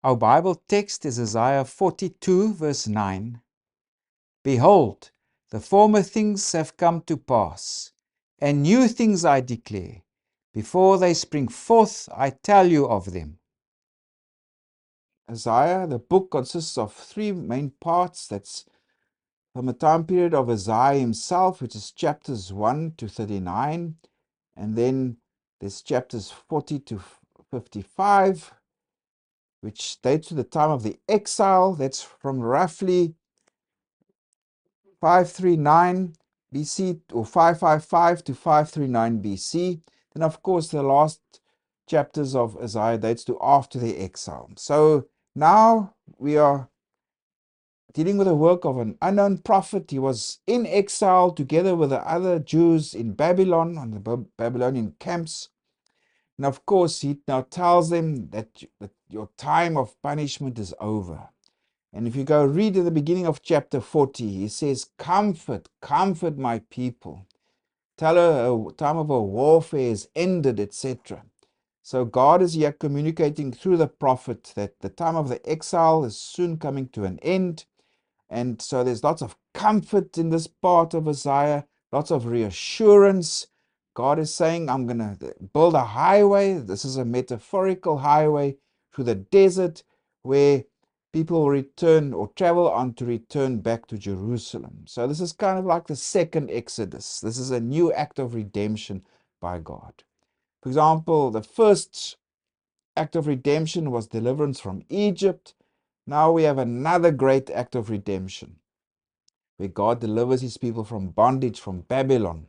Our Bible text is Isaiah 42 verse 9. Behold, the former things have come to pass, and new things I declare. Before they spring forth, I tell you of them. Isaiah, the book consists of three main parts. That's from the time period of Isaiah himself, which is chapters 1 to 39, and then there's chapters 40 to 55, which dates to the time of the exile. That's from roughly 539 BC or 555 to 539 BC. Then, of course, the last chapters of Isaiah dates to after the exile. So now we are dealing with the work of an unknown prophet. He was in exile together with the other Jews in Babylon, on the Babylonian camps. And of course, he now tells them that your time of punishment is over. And if you go read at the beginning of chapter 40, he says, comfort, comfort my people. Tell her a time of her warfare is ended, etc. So God is here communicating through the prophet that the time of the exile is soon coming to an end. And so there's lots of comfort in this part of Isaiah, lots of reassurance. God is saying, I'm going to build a highway. This is a metaphorical highway through the desert where people will return or travel on to return back to Jerusalem. So this is kind of like the second Exodus. This is a new act of redemption by God. For example, the first act of redemption was deliverance from Egypt. Now we have another great act of redemption where God delivers his people from bondage from Babylon.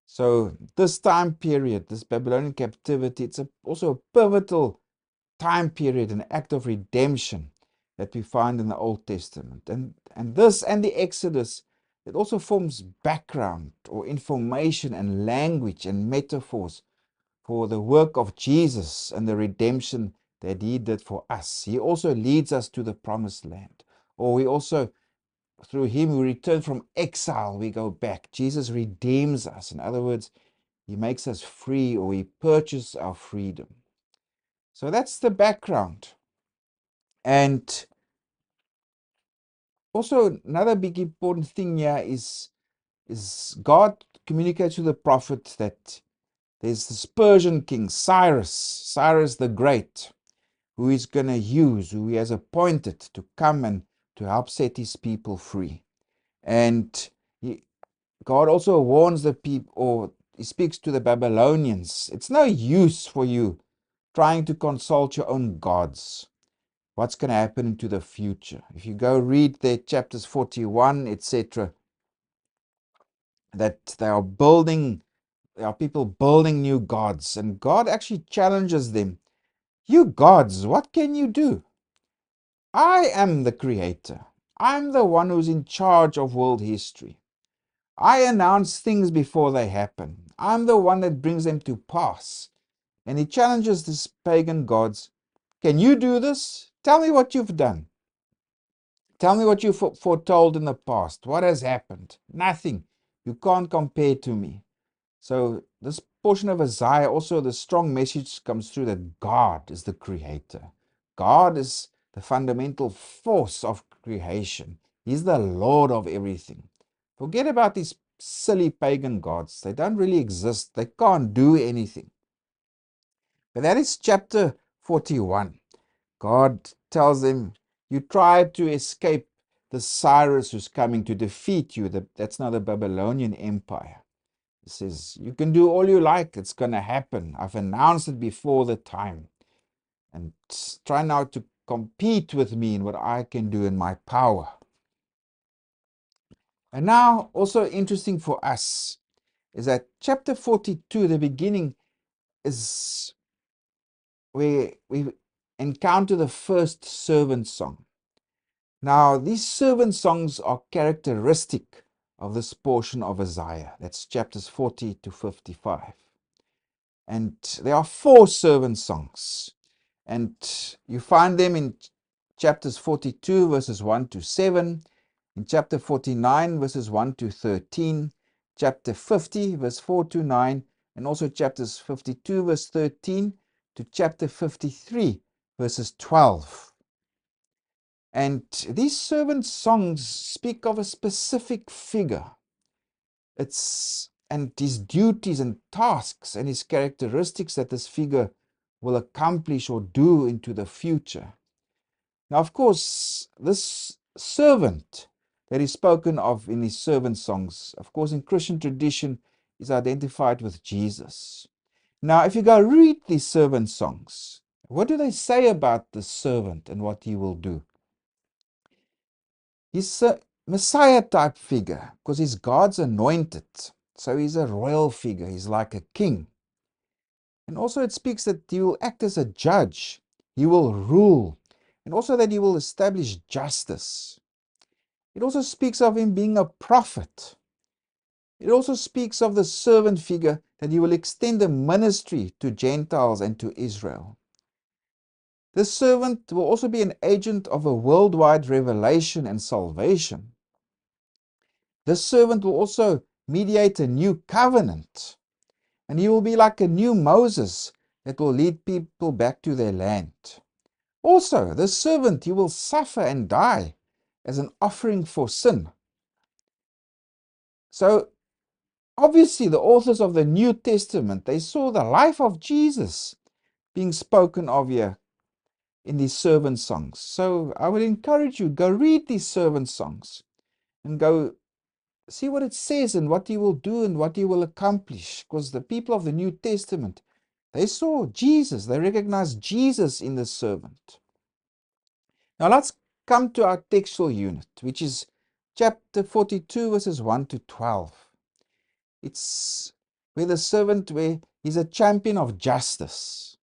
So this time period, this Babylonian captivity, it's also a pivotal time period, an act of redemption that we find in the Old Testament. And this and the Exodus, it also forms background or information and language and metaphors for the work of Jesus and the redemption that he did for us. He also leads us to the promised land. Or we also, through him, we return from exile, we go back. Jesus redeems us. In other words, he makes us free, or he purchases our freedom. So that's the background. And also another big important thing here is God communicates to the prophet that there's this Persian king, Cyrus the Great, who he's going to use, who he has appointed to come and to help set his people free. And God also warns the people, or he speaks to the Babylonians, it's no use for you trying to consult your own gods. What's going to happen into the future? If you go read their chapters 41, etc., that there are people building new gods, and God actually challenges them. You gods, what can you do? I am the creator. I'm the one who's in charge of world history. I announce things before they happen. I'm the one that brings them to pass. And he challenges these pagan gods. Can you do this? Tell me what you've done. Tell me what you foretold in the past. What has happened? Nothing. You can't compare to me. So this portion of Isaiah, also the strong message comes through that God is the creator. God is the fundamental force of creation. He's the Lord of everything. Forget about these silly pagan gods. They don't really exist. They can't do anything. But that is chapter 41. God tells them, you tried to escape the Cyrus who's coming to defeat you. That's now the Babylonian Empire. He says, you can do all you like. It's going to happen. I've announced it before the time. And try now to compete with me in what I can do in my power. And now, also interesting for us, is that chapter 42, the beginning, is where we encounter the first servant song. Now, these servant songs are characteristic of this portion of Isaiah. That's chapters 40 to 55. And there are 4 servant songs. And you find them in chapters 42, verses 1 to 7, in chapter 49, verses 1 to 13, chapter 50, verse 4 to 9, and also chapters 52, verse 13 to chapter 53, verses 12. And these servant songs speak of a specific figure. And his duties and tasks and his characteristics that this figure will accomplish or do into the future. Now, of course, this servant that is spoken of in these servant songs, of course, in Christian tradition, is identified with Jesus. Now, if you go read these servant songs, what do they say about the servant and what he will do? He's a Messiah type figure because he's God's anointed. So he's a royal figure. He's like a king. And also it speaks that he will act as a judge. He will rule. And also that he will establish justice. It also speaks of him being a prophet. It also speaks of the servant figure that he will extend the ministry to Gentiles and to Israel. This servant will also be an agent of a worldwide revelation and salvation. This servant will also mediate a new covenant, and he will be like a new Moses that will lead people back to their land. Also, this servant, he will suffer and die as an offering for sin. So, obviously, the authors of the New Testament, they saw the life of Jesus being spoken of here in these servant songs. So, I would encourage you, go read these servant songs and go see what it says and what he will do and what he will accomplish. Because the people of the New Testament, they saw Jesus. They recognized Jesus in the servant. Now let's come to our textual unit, which is chapter 42, verses 1 to 12. It's where the servant, where he's a champion of justice.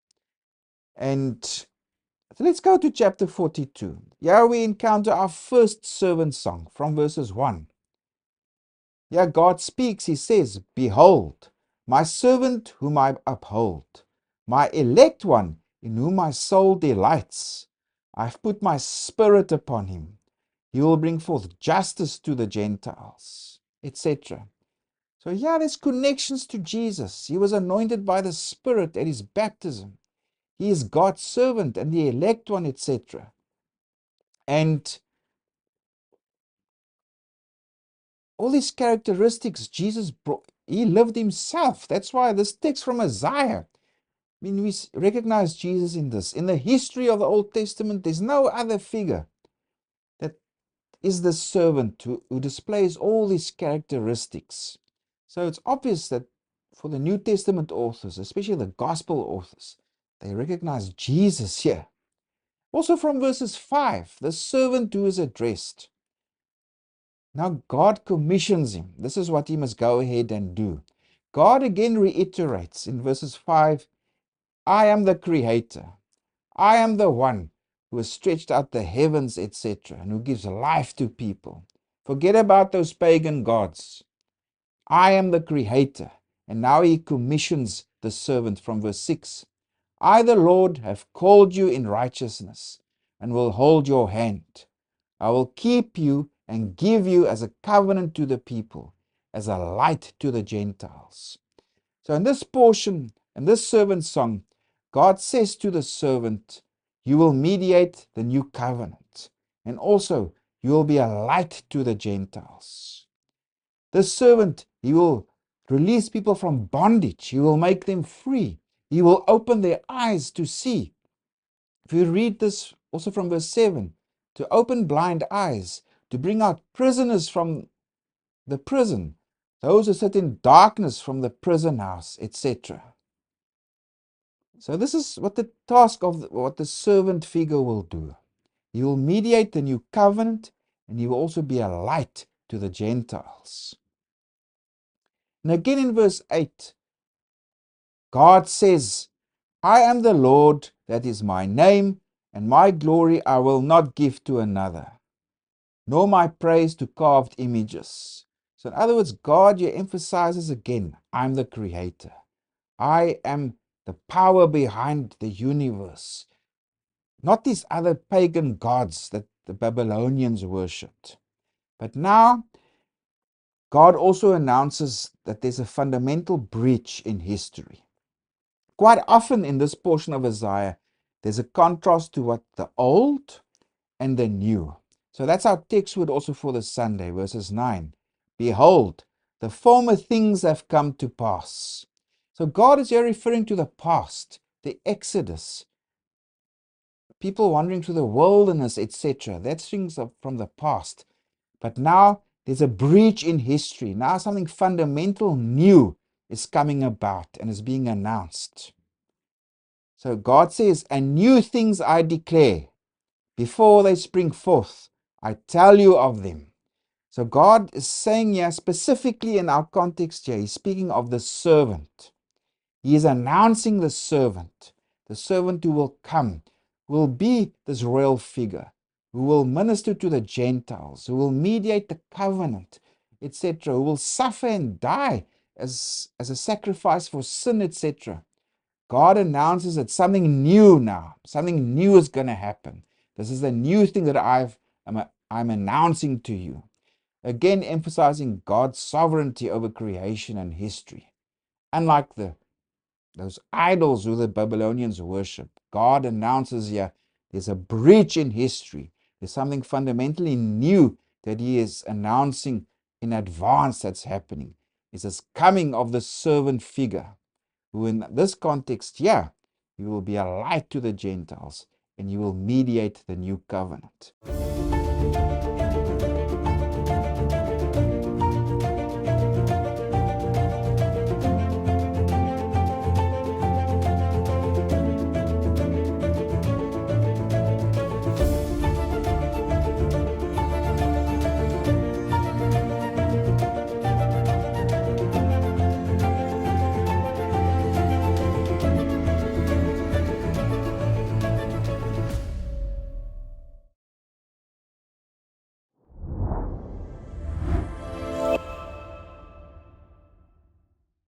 And so let's go to chapter 42. Here we encounter our first servant song from verses 1. Yeah, God speaks, he says, "Behold, my servant whom I uphold, my elect one in whom my soul delights. I've put my spirit upon him. He will bring forth justice to the Gentiles," etc. So yeah, there's connections to Jesus. He was anointed by the Spirit at his baptism. He is God's servant and the elect one, etc. And all these characteristics Jesus brought, he lived himself. That's why this text from Isaiah, I mean, we recognize Jesus in this. In the history of the Old Testament, there's no other figure that is the servant who displays all these characteristics. So it's obvious that for the New Testament authors, especially the Gospel authors, they recognize Jesus here. Also from verses 5, the servant who is addressed. Now God commissions him. This is what he must go ahead and do. God again reiterates in verses 5, "I am the creator. I am the one who has stretched out the heavens, etc., and who gives life to people. Forget about those pagan gods. I am the creator." And now he commissions the servant from verse 6. "I, the Lord, have called you in righteousness and will hold your hand. I will keep you and give you as a covenant to the people, as a light to the Gentiles." So in this portion, in this servant song, God says to the servant, "You will mediate the new covenant, and also you will be a light to the Gentiles." The servant, he will release people from bondage. He will make them free. He will open their eyes to see. If you read this also from verse 7, to open blind eyes, to bring out prisoners from the prison, those who sit in darkness from the prison house, etc. So this is what the task of what the servant figure will do. He will mediate the new covenant, and he will also be a light to the Gentiles. And again in verse 8, God says, "I am the Lord, that is my name, and my glory I will not give to another, nor my praise to carved images." So in other words, God here emphasizes again, I'm the creator. I am the power behind the universe. Not these other pagan gods that the Babylonians worshipped. But now, God also announces that there's a fundamental breach in history. Quite often in this portion of Isaiah, there's a contrast to what the old and the new. So that's our text word also for the Sunday, verses 9. Behold, the former things have come to pass. So God is here referring to the past, the Exodus, people wandering through the wilderness, etc. That's things from the past. But now there's a breach in history. Now something fundamental new is coming about and is being announced. So God says, and new things I declare, before they spring forth, I tell you of them. So God is saying here, specifically in our context here, He's speaking of the servant. He is announcing the servant who will come, will be this royal figure, who will minister to the Gentiles, who will mediate the covenant, etc., who will suffer and die as a sacrifice for sin, etc. God announces that something new now, something new is going to happen. This is the new thing that I'm announcing to you. Again, emphasizing God's sovereignty over creation and history. Unlike those idols who the Babylonians worship, God announces here there's a breach in history. There's something fundamentally new that He is announcing in advance that's happening. It's this coming of the servant figure, who in this context here, He will be a light to the Gentiles and He will mediate the new covenant.